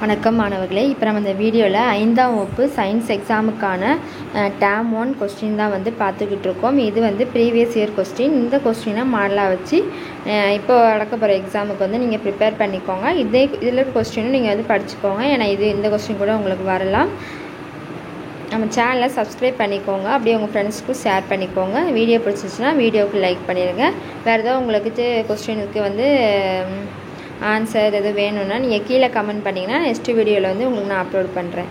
வணக்கம் மாணவர்களே, இப்போ நம்ம இந்த வீடியோவில் 5ஆம் வகுப்பு சயின்ஸ் எக்ஸாமுக்கான டேர்ம் 1 கொஸ்டின் தான் வந்து பார்த்துக்கிட்டு இருக்கோம். இது வந்து ப்ரீவியஸ் இயர் கொஸ்டின். இந்த கொஸ்டினை மாடலாக வச்சு இப்போ நடக்க போகிற எக்ஸாமுக்கு வந்து நீங்கள் ப்ரிப்பேர் பண்ணிக்கோங்க. இதில் இருக்க கொஸ்டினும் நீங்கள் வந்து படிச்சுக்கோங்க. ஏன்னா இந்த கொஸ்டின் கூட உங்களுக்கு வரலாம். நம்ம சேனலை சப்ஸ்கிரைப் பண்ணிக்கோங்க. அப்படியே உங்கள் ஃப்ரெண்ட்ஸ்க்கும் ஷேர் பண்ணிக்கோங்க. வீடியோ பிடிச்சிச்சுன்னா வீடியோவுக்கு லைக் பண்ணிடுங்க. வேறு ஏதோ உங்களுக்கு கொஸ்டினுக்கு வந்து ஆன்சர் எது வேணும்னா நீங்கள் கீழே கமெண்ட் பண்ணிங்கன்னா நெக்ஸ்ட் வீடியோவில் வந்து உங்களுக்கு நான் அப்லோட் பண்ணுறேன்.